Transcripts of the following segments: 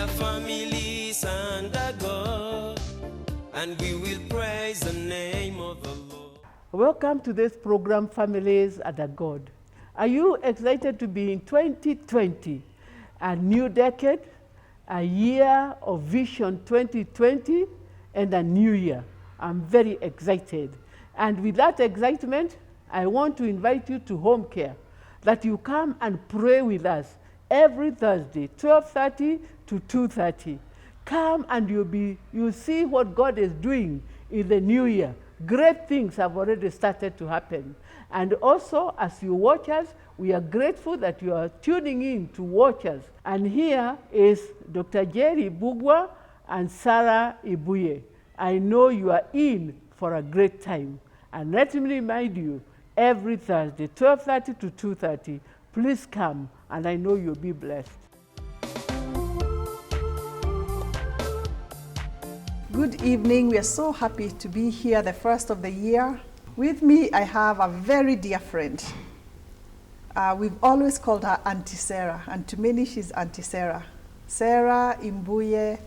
are families under God, and we will praise the name of the Lord. Welcome to this program, Families Under God. Are you excited to be in 2020, a new decade, a year of Vision 2020, and a new year? I'm very excited. And with that excitement, I want to invite you to home care, that you come and pray with us every Thursday, 12:30 to 2:30. Come and you'll see what God is doing in the new year. Great things have already started to happen. And also, as you watch us, we are grateful that you are tuning in to watch us. And here is Dr. Njeri Mbugua and Sarah Ibuye. I know you are in for a great time. And let me remind you, every Thursday, 12:30 to 2:30, please come, and I know you'll be blessed. Good evening. We are so happy to be here the first of the year. With me, I have a very dear friend. We've always called her Auntie Sarah, and to many she's Auntie Sarah. Sarah Mbuye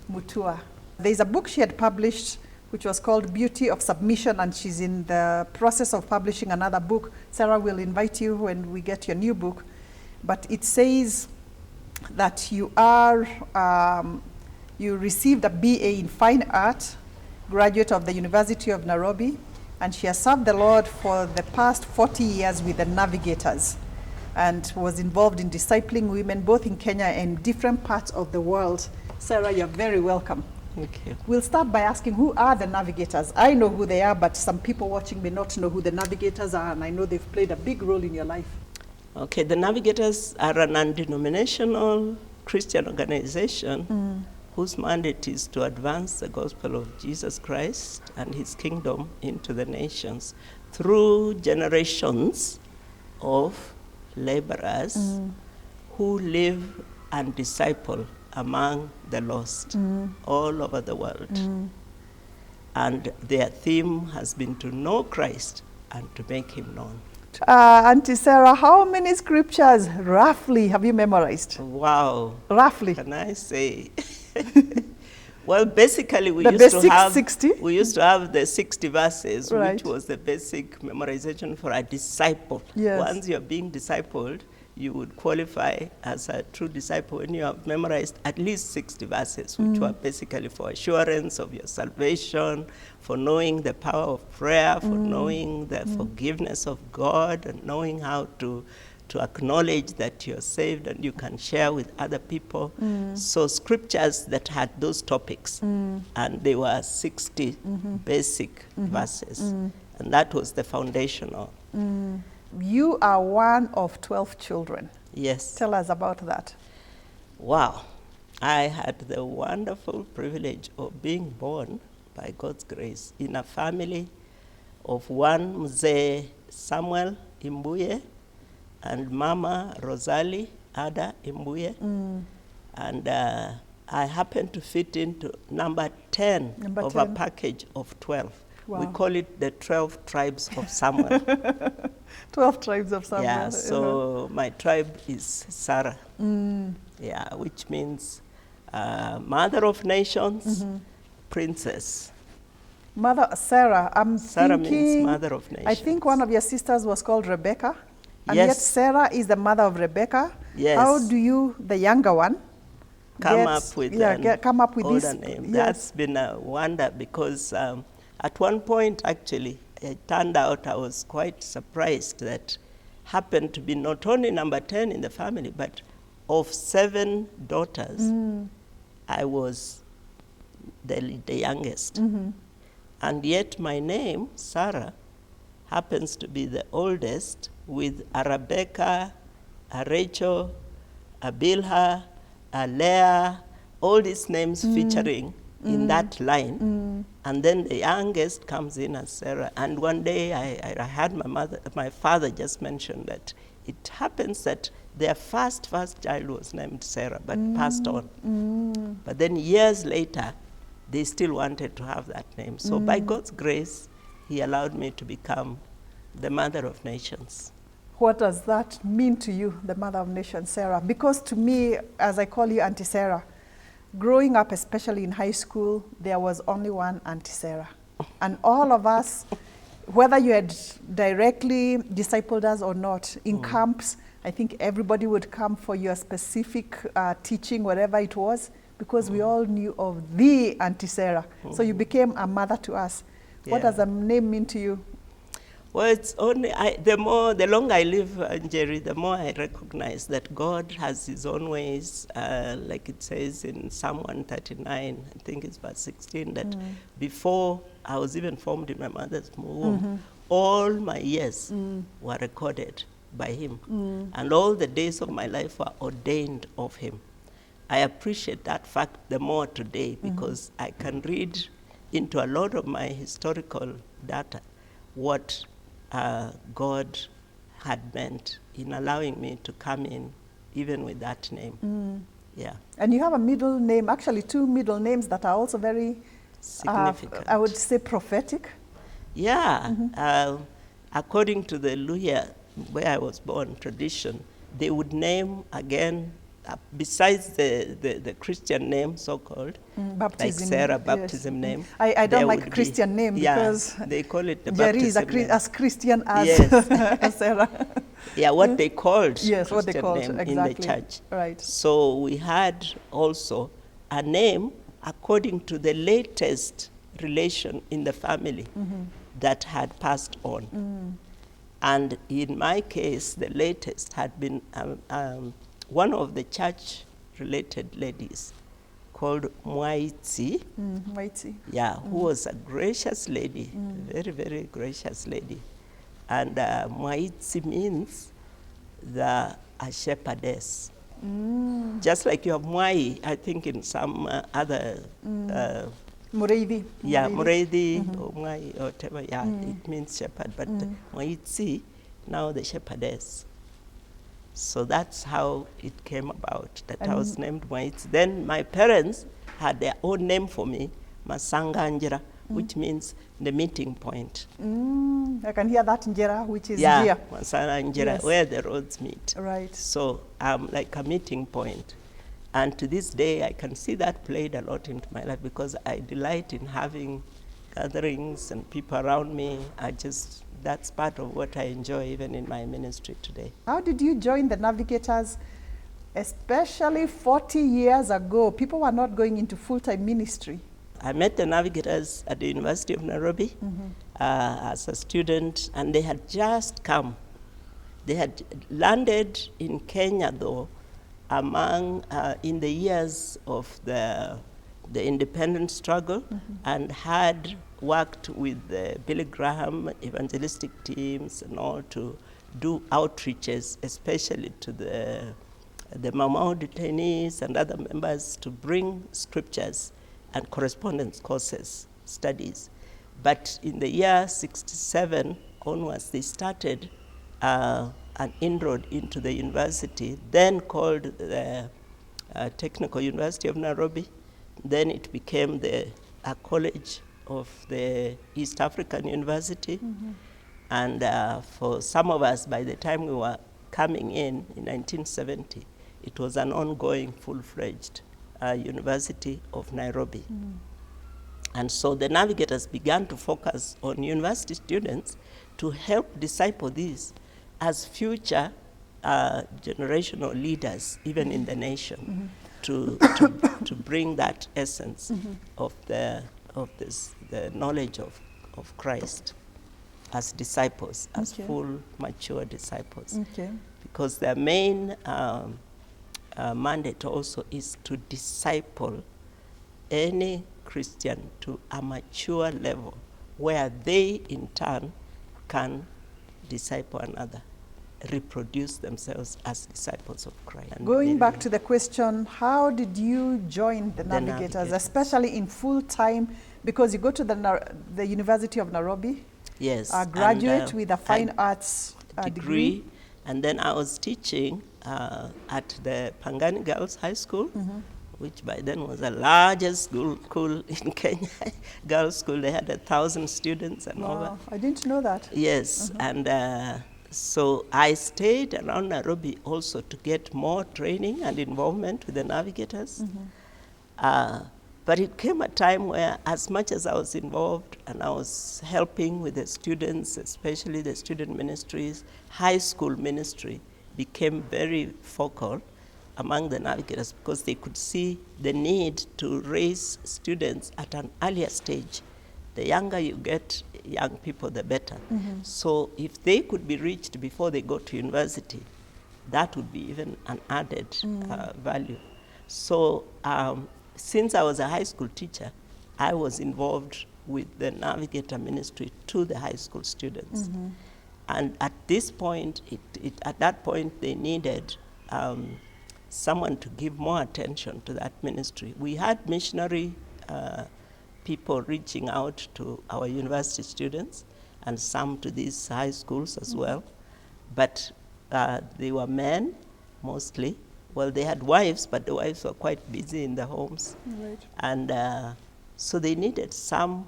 Mutua. There's a book she had published which was called Beauty of Submission, and she's in the process of publishing another book. Sarah will invite you when we get your new book. But it says that you received a BA in Fine Art, graduate of the University of Nairobi, and she has served the Lord for the past 40 years with the Navigators and was involved in discipling women both in Kenya and different parts of the world. Sarah, you're very welcome. Thank you. We'll start by asking, who are the Navigators? I know who they are, but some people watching may not know who the Navigators are, and I know they've played a big role in your life. Okay, the Navigators are a non-denominational Christian organization whose mandate is to advance the gospel of Jesus Christ and his kingdom into the nations through generations of laborers who live and disciple among the lost all over the world. And their theme has been to know Christ and to make him known. Auntie Sarah, how many scriptures roughly have you memorized? Wow. Roughly. Can I say? Well, basically we The used to basic have 60? We used to have the 60 verses, Right. which was the basic memorization for a disciple. Yes. Once you're being discipled, you would qualify as a true disciple when you have memorized at least 60 verses, which were basically for assurance of your salvation, for knowing the power of prayer, for knowing the forgiveness of God, and knowing how to acknowledge that you're saved and you can share with other people. So scriptures that had those topics, and they were 60 basic verses, and that was the foundational. You are one of 12 children. Yes. Tell us about that. Wow. I had the wonderful privilege of being born by God's grace in a family of one Mzee Samuel Mbuye and Mama Rosalie Ada Mbuye. And I happened to fit into number 10 of 10. A package of 12. Wow. We call it the 12 tribes of Samuel. 12 tribes of Samuel. Yeah, so my tribe is Sarah. Yeah, which means mother of nations, princess. Mother Sarah, Sarah means mother of nations. I think one of your sisters was called Rebecca. And yes. Yet Sarah is the mother of Rebecca. Yes. How do you, the younger one, come up with this name? Yes. That's been a wonder because at one point, actually, it turned out I was quite surprised that happened to be not only number 10 in the family, but of 7 daughters, I was the youngest. And yet my name, Sarah, happens to be the oldest, with a Rebecca, a Rachel, a Bilhah, a Leah, all these names featuring in that line. And then the youngest comes in as Sarah. And one day I had my father just mentioned that it happens that their first child was named Sarah, but passed on. But then years later, they still wanted to have that name. So by God's grace, he allowed me to become the mother of nations. What does that mean to you, the mother of nations, Sarah? Because to me, as I call you Auntie Sarah, growing up, especially in high school, there was only one Auntie Sarah. And all of us, whether you had directly discipled us or not, in camps, I think everybody would come for your specific teaching, whatever it was, because we all knew of the Auntie Sarah. So you became a mother to us. What does the name mean to you? Well, it's only, the longer I live, Njeri, the more I recognize that God has his own ways, like it says in Psalm 139, I think it's verse 16, that before I was even formed in my mother's womb, all my years were recorded by him, and all the days of my life were ordained of him. I appreciate that fact the more today, because I can read into a lot of my historical data what God had meant in allowing me to come in, even with that name. Yeah. And you have a middle name, actually 2 middle names that are also very significant. I would say prophetic. Yeah. According to the Luhya, where I was born, tradition, they would name again, besides the Christian name, so-called, like Sarah, baptism name. I don't like Christian name because they call it the Njeri is baptism name. as Christian as Sarah. Yeah, what they called yes, Christian what they called, name exactly. in the church. Right. So we had also a name according to the latest relation in the family that had passed on. And in my case, the latest had been one of the church-related ladies called Mwaitsi. Mwaitsi. Yeah, who was a gracious lady, very, very gracious lady. And Mwaitsi means a shepherdess. Just like you have Mwai, I think in some other... Mureithi. Yeah, Mureithi or Mwai or whatever, yeah, it means shepherd. But Mwaitsi, now the shepherdess. So that's how it came about, that I was named Mwaitsi. Then my parents had their own name for me, Masanga Njera, which means the meeting point. I can hear that Njera, which is yeah, here. Masanga Njera, where the roads meet. Right. So I'm like a meeting point. And to this day, I can see that played a lot into my life because I delight in having gatherings and people around me. That's part of what I enjoy even in my ministry today. How did you join the Navigators, especially 40 years ago? People were not going into full-time ministry. I met the Navigators at the University of Nairobi as a student, and they had just come. They had landed in Kenya, though, in the years of the independence struggle, and had worked with the Billy Graham evangelistic teams and all to do outreaches, especially to the Mamau detainees and other members, to bring scriptures and correspondence courses, studies. But in the year 67 onwards, they started an inroad into the university, then called the Technical University of Nairobi. Then it became a college of the East African University. And for some of us, by the time we were coming in 1970, it was an ongoing, full-fledged University of Nairobi. And so the Navigators began to focus on university students to help disciple these as future generational leaders, even in the nation, to bring that essence of the knowledge of Christ as disciples, as full, mature disciples. Because their main mandate also is to disciple any Christian to a mature level where they, in turn, can disciple another, reproduce themselves as disciples of Christ. Going back to the question, how did you join the Navigators, especially in full-time, because you go to the University of Nairobi? Yes. A graduate with a fine arts degree. And then I was teaching at the Pangani Girls High School, which by then was the largest school in Kenya, girls' school. They had 1,000 students and over. I didn't know that. Yes, and so I stayed around Nairobi also to get more training and involvement with the Navigators. But it came a time where, as much as I was involved and I was helping with the students, especially the student ministries, high school ministry became very focal among the Navigators because they could see the need to raise students at an earlier stage. The younger you get young people, the better. So if they could be reached before they go to university, that would be even an added value. So since I was a high school teacher, I was involved with the Navigator ministry to the high school students. And at this point, at that point, they needed someone to give more attention to that ministry. We had missionary people reaching out to our university students and some to these high schools as well. But they were men mostly. Well, they had wives, but the wives were quite busy in the homes. Right. And so they needed some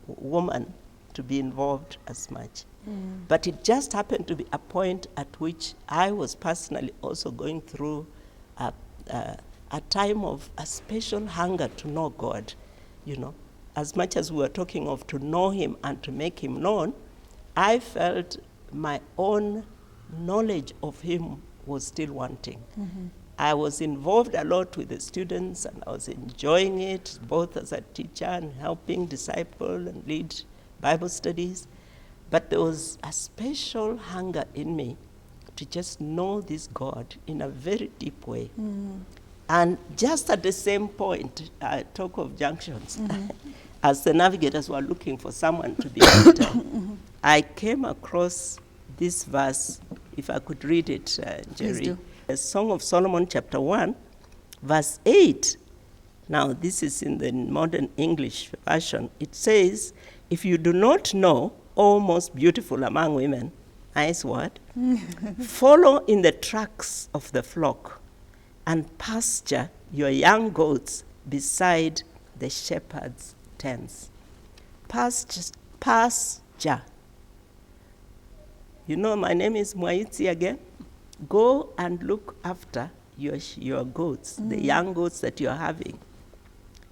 woman to be involved as much. But it just happened to be a point at which I was personally also going through a time of a special hunger to know God. You know, as much as we were talking of to know Him and to make Him known, I felt my own knowledge of Him was still wanting. I was involved a lot with the students and I was enjoying it, both as a teacher and helping disciple and lead Bible studies. But there was a special hunger in me to just know this God in a very deep way. And just at the same point, I talk of junctions, as the Navigators were looking for someone to be editor, I came across this verse, if I could read it, Njeri. The Song of Solomon, chapter 1, verse 8. Now, this is in the modern English version. It says, if you do not know, O most beautiful among women, nice word, follow in the tracks of the flock and pasture your young goats beside the shepherd's tents. Pasture. You know, my name is Mwaitsi again. Go and look after your goats, the young goats that you're having,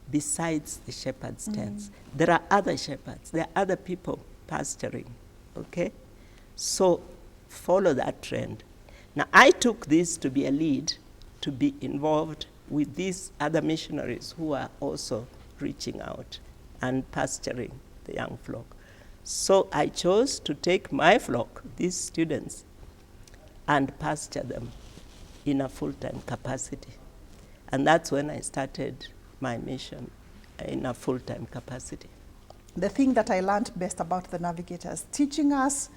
besides the shepherd's tents. There are other shepherds. There are other people pasturing, okay? So follow that trend. Now, I took this to be a lead to be involved with these other missionaries who are also reaching out and pasturing the young flock. So I chose to take my flock, these students, and pasture them in a full-time capacity. And that's when I started my mission in a full-time capacity. The thing that I learned best about the Navigators, teaching us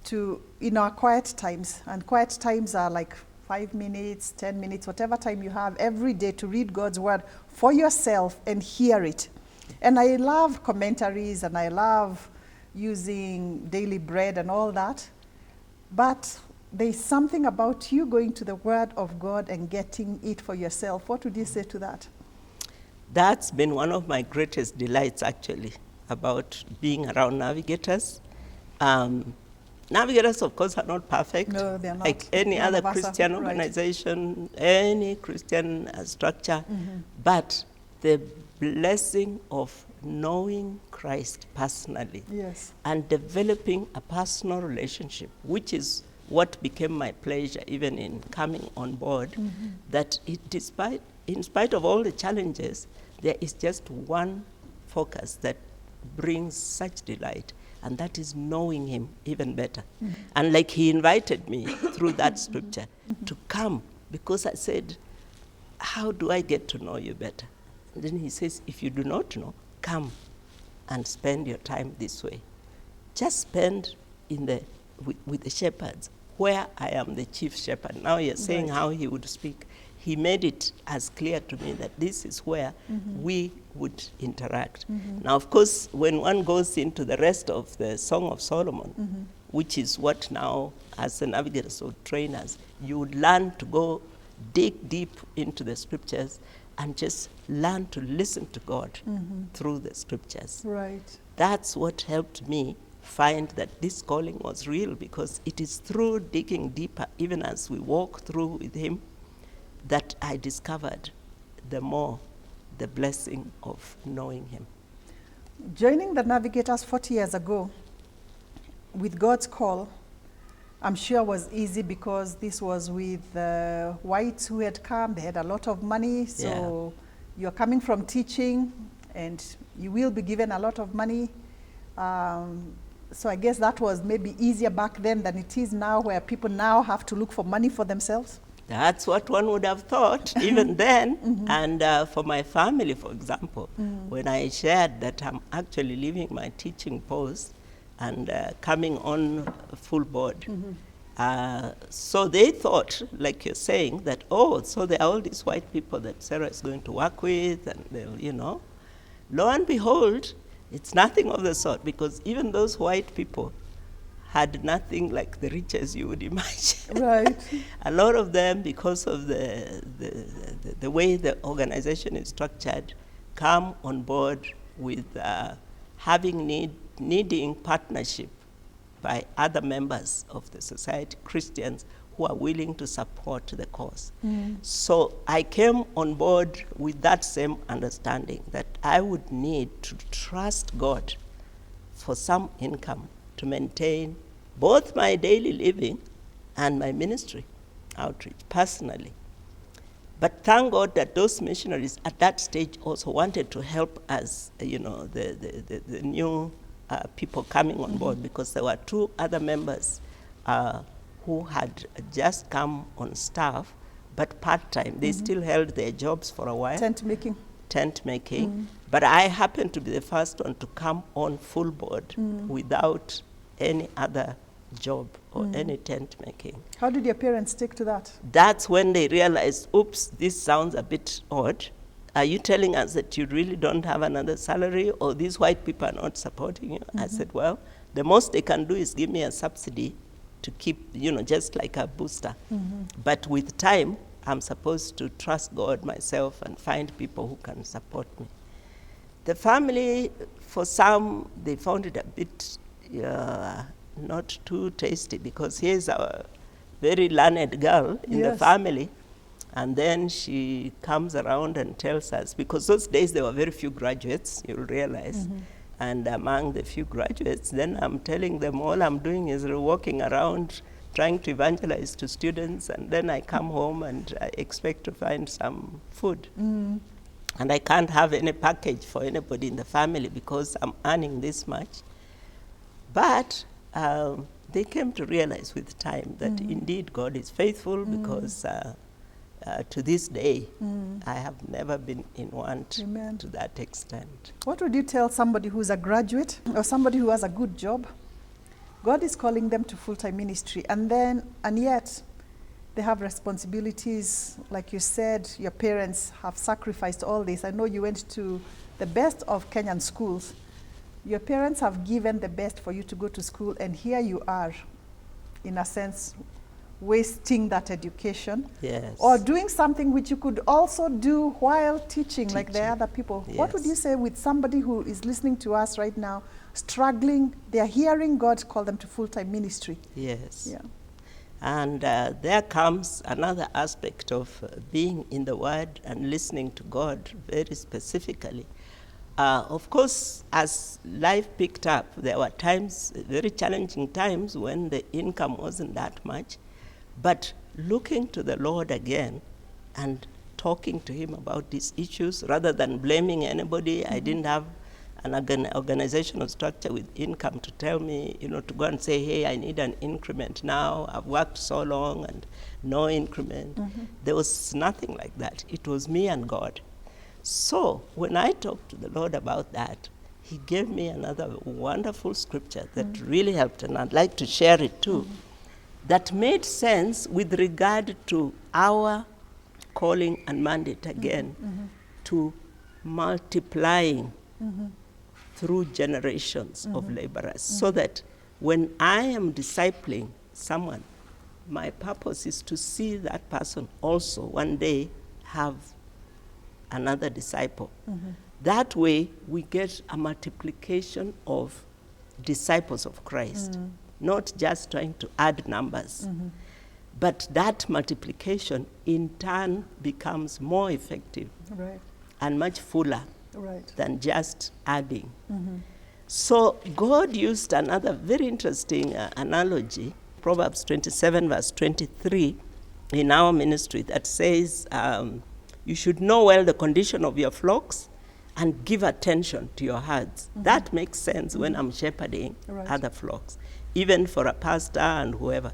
to, in our quiet times, and quiet times are like 5 minutes, 10 minutes, whatever time you have every day to read God's word for yourself and hear it. And I love commentaries and I love using daily bread and all that. But there's something about you going to the word of God and getting it for yourself. What would you say to that? That's been one of my greatest delights, actually, about being around Navigators. Navigators, of course, are not perfect. No, they're not. Like any other Christian organization, any Christian structure. But the blessing of knowing Christ personally and developing a personal relationship, which is what became my pleasure even in coming on board, that in spite of all the challenges, there is just one focus that brings such delight, and that is knowing Him even better. And like He invited me through that scripture to come, because I said, how do I get to know you better? And then He says, if you do not know, come and spend your time this way. Just spend with the shepherds, where I am the chief shepherd. Now you're saying how He would speak. He made it as clear to me that this is where we would interact. Now, of course, when one goes into the rest of the Song of Solomon, which is what now, as the Navigators would train us, you would learn to go dig deep into the scriptures and just learn to listen to God through the scriptures. Right. That's what helped me find that this calling was real, because it is through digging deeper, even as we walk through with Him, that I discovered the more the blessing of knowing him. Joining the Navigators 40 years ago, with God's call, I'm sure was easy because this was with whites who had come. They had a lot of money, so you're coming from teaching and you will be given a lot of money. So I guess that was maybe easier back then than it is now, where people now have to look for money for themselves. That's what one would have thought even then. And for my family, for example, when I shared that I'm actually leaving my teaching post and coming on full board, so they thought, like you're saying, that, oh, so there are all these white people that Sarah is going to work with, and they'll, you know. Lo and behold, it's nothing of the sort, because even those white people had nothing like the riches you would imagine. Right. A lot of them, because of the way the organization is structured, come on board with needing partnership by other members of the society, Christians, who are willing to support the cause. So I came on board with that same understanding that I would need to trust God for some income to maintain both my daily living and my ministry outreach personally. But thank God that those missionaries at that stage also wanted to help us, you know, the new people coming on board, because there were 2 other members who had just come on staff, but part-time. They still held their jobs for a while. Tent making. But I happened to be the first one to come on full board without any other job or any tent making. How did your parents stick to that? That's when they realized, oops, this sounds a bit odd. Are you telling us that you really don't have another salary, or these white people are not supporting you? I said, well, the most they can do is give me a subsidy to keep, you know, just like a booster. But with time, I'm supposed to trust God myself and find people who can support me. The family, for some, they found it a bit not too tasty, because here's a very learned girl in the family, and then she comes around and tells us, because those days there were very few graduates, you'll realize, and among the few graduates, then I'm telling them all I'm doing is walking around trying to evangelize to students, and then I come home and I expect to find some food. And I can't have any package for anybody in the family because I'm earning this much. But they came to realize with time that indeed God is faithful, because to this day, I have never been in want to that extent. What would you tell somebody who's a graduate or somebody who has a good job? God is calling them to full-time ministry, and yet they have responsibilities. Like you said, your parents have sacrificed all this. I know you went to the best of Kenyan schools. Your parents have given the best for you to go to school, and here you are, in a sense, wasting that education. Yes. Or doing something which you could also do while teaching. Like the other people. Yes. What would you say with somebody who is listening to us right now, struggling, they're hearing God call them to full-time ministry? Yes. Yeah. And there comes another aspect of being in the Word and listening to God very specifically. Of course, as life picked up, there were times, very challenging times, when the income wasn't that much. But looking to the Lord again and talking to him about these issues, rather than blaming anybody. I didn't have an organizational structure with income to tell me, you know, to go and say, hey, I need an increment now. I've worked so long and no increment. There was nothing like that. It was me and God. So when I talked to the Lord about that, he gave me another wonderful scripture that really helped, and I'd like to share it too, that made sense with regard to our calling and mandate again to multiplying through generations of laborers, so that when I am discipling someone, my purpose is to see that person also one day have another disciple. That way we get a multiplication of disciples of Christ, not just trying to add numbers. But that multiplication in turn becomes more effective. Right. and much fuller Right. than just adding. So God used another very interesting analogy, Proverbs 27 verse 23 in our ministry, that says you should know well the condition of your flocks and give attention to your herds. That makes sense when I'm shepherding other flocks, even for a pastor and whoever.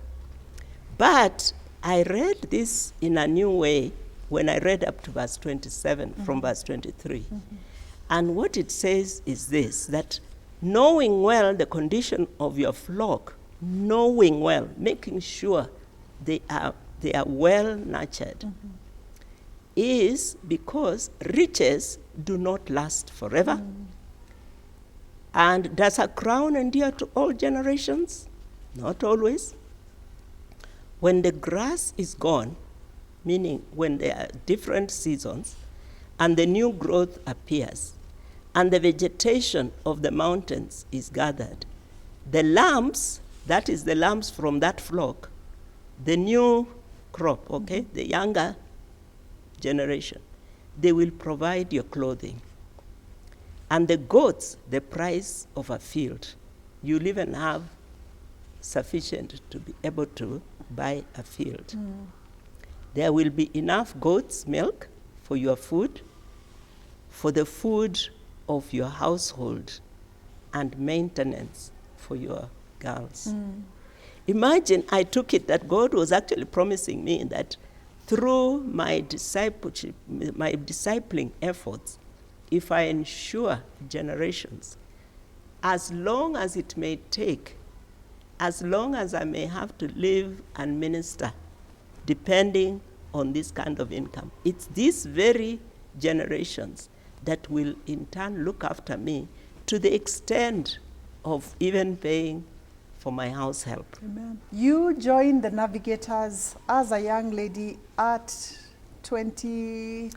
But I read this in a new way when I read up to verse 27 from verse 23. And what it says is this, that knowing well the condition of your flock, knowing well, making sure they are well nurtured, is because riches do not last forever. And does a crown endure to all generations? Not always. When the grass is gone, meaning when there are different seasons, and the new growth appears, and the vegetation of the mountains is gathered, the lambs, that is the lambs from that flock, the new crop, okay, the younger generation, they will provide your clothing. And the goats, the price of a field. You'll even have sufficient to be able to buy a field. There will be enough goat's milk for your food, for the food of your household, and maintenance for your girls. Imagine I took it that God was actually promising me that through my discipleship, my discipling efforts, if I ensure generations, as long as it may take, as long as I may have to live and minister, depending on this kind of income, it's these very generations that will in turn look after me to the extent of even paying for my house help. Amen. You joined the Navigators as a young lady at 20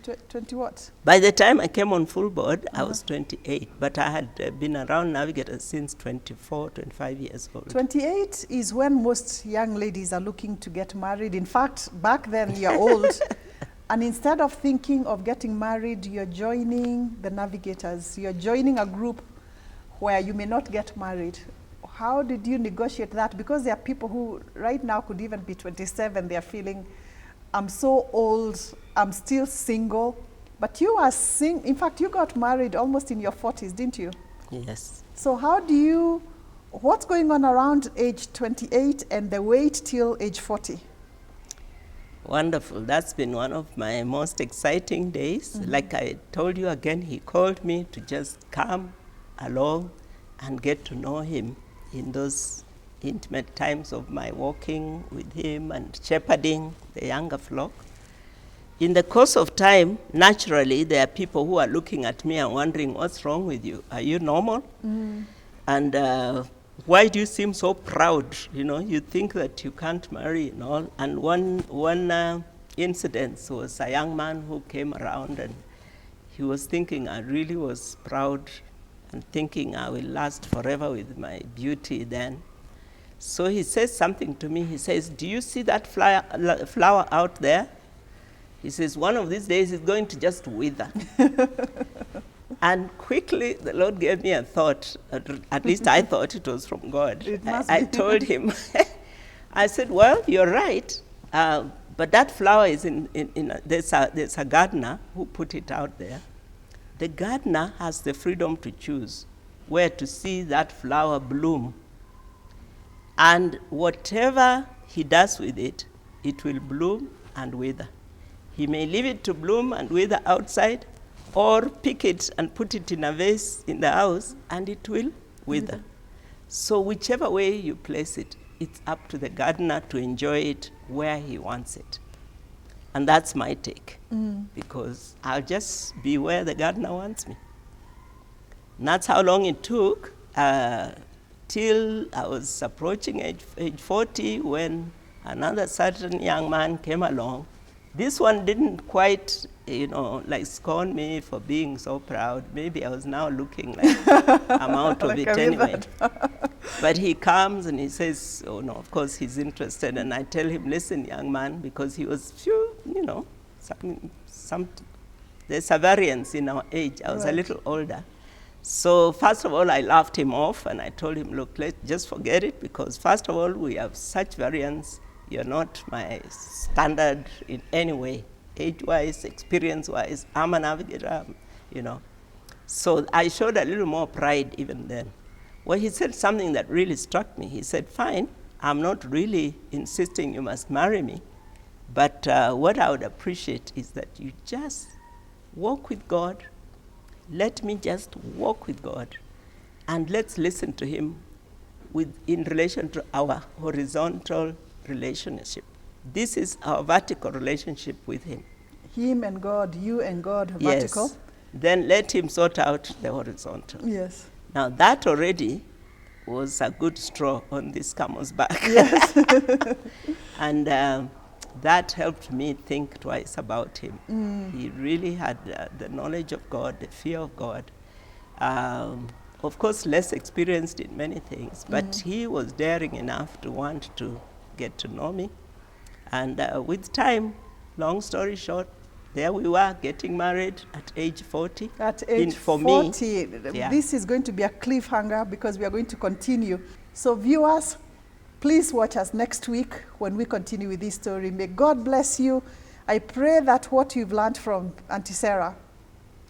what? By the time I came on full board, I was 28, but I had been around Navigators since 24, 25 years old. 28 is when most young ladies are looking to get married. In fact, back then you're old. And instead of thinking of getting married, you're joining the Navigators. You're joining a group where you may not get married. How did you negotiate that? Because there are people who right now could even be 27. They're feeling, I'm so old, I'm still single. But you are in fact, you got married almost in your 40s, didn't you? Yes. So how do you, what's going on around age 28 and the wait till age 40? Wonderful. That's been one of my most exciting days. Like I told you again, he called me to just come along and get to know him in those intimate times of my walking with him and shepherding the younger flock. In the course of time, naturally, there are people who are looking at me and wondering, what's wrong with you? Are you normal? And why do you seem so proud? You know, you think that you can't marry and all. And one incident was a young man who came around and he was thinking I really was proud and thinking I will last forever with my beauty then. So he says something to me. He says, do you see that flower out there? He says, one of these days it's going to just wither. And quickly the Lord gave me a thought, at least I thought it was from God. I told him, I said, well, you're right, but that flower is there's a gardener who put it out there. The gardener has the freedom to choose where to see that flower bloom. And whatever he does with it, it will bloom and wither. He may leave it to bloom and wither outside, or pick it and put it in a vase in the house, and it will wither. So whichever way you place it, it's up to the gardener to enjoy it where he wants it. And that's my take, because I'll just be where the gardener wants me. And that's how long it took till I was approaching age 40 when another certain young man came along. This one didn't quite, like scorn me for being so proud. Maybe I was now looking like I'm out of Like it a anyway. wizard. But he comes and he says, oh no, of course he's interested. And I tell him, listen, young man, because he was there's a variance in our age. I was a Right. little older. So first of all, I laughed him off and I told him, look, let's just forget it, because first of all, we have such variance. You're not my standard in any way, age-wise, experience-wise. I'm a navigator, you know. So I showed a little more pride even then. Well, he said something that really struck me. He said, fine, I'm not really insisting you must marry me, but what I would appreciate is that you just walk with God. Let me just walk with God, and let's listen to him in relation to our horizontal relationship. This is our vertical relationship with him. Him and God, you and God, vertical. Yes. Then let him sort out the horizontal. Yes. Now that already was a good straw on this camel's back. Yes. And that helped me think twice about him. He really had the knowledge of God, the fear of God. Of course, less experienced in many things, but he was daring enough to want to get to know me. And with time, long story short, there we were getting married at age 40. At age for 40, me, yeah. This is going to be a cliffhanger because we are going to continue. So viewers, please watch us next week when we continue with this story. May God bless you. I pray that what you've learned from Auntie Sarah,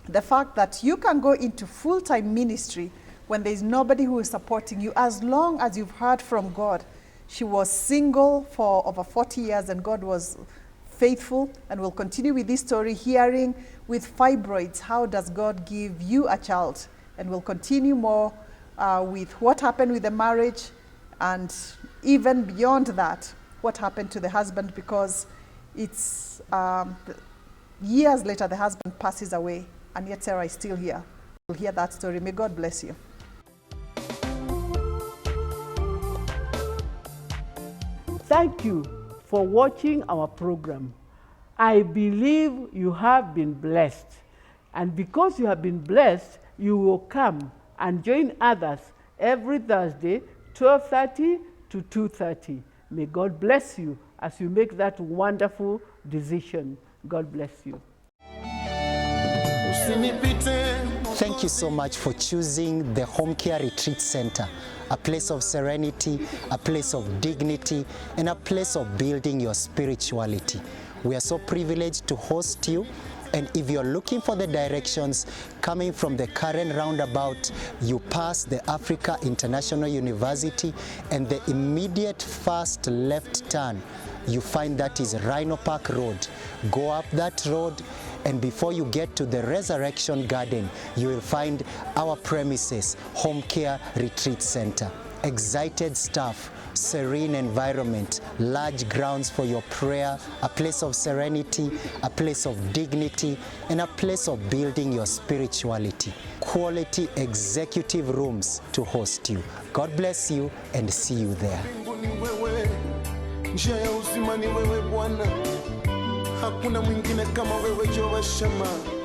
the fact that you can go into full-time ministry when there's nobody who is supporting you, as long as you've heard from God. She was single for over 40 years and God was faithful, and we'll continue with this story, hearing with fibroids, how does God give you a child? And we'll continue more with what happened with the marriage, and even beyond that, what happened to the husband, because it's years later the husband passes away, and yet Sarah is still here. We'll hear that story. May God bless you. Thank you for watching our program. I believe you have been blessed. And because you have been blessed, you will come and join others every Thursday, 12:30 to 2:30. May God bless you as you make that wonderful decision. God bless you. Thank you so much for choosing the Home Care Retreat Center, a place of serenity, a place of dignity, and a place of building your spirituality. We are so privileged to host you, and if you're looking for the directions coming from the current roundabout, you pass the Africa International University and the immediate first left turn, you find that is Rhino Park Road. Go up that road, and before you get to the Resurrection Garden, you will find our premises, Home Care Retreat Center. Excited staff, serene environment, large grounds for your prayer, a place of serenity, a place of dignity, and a place of building your spirituality. Quality executive rooms to host you. God bless you, and see you there. Njia ya uzima ni wewe Bwana, hakuna mwingine kama wewe Jehova Shama.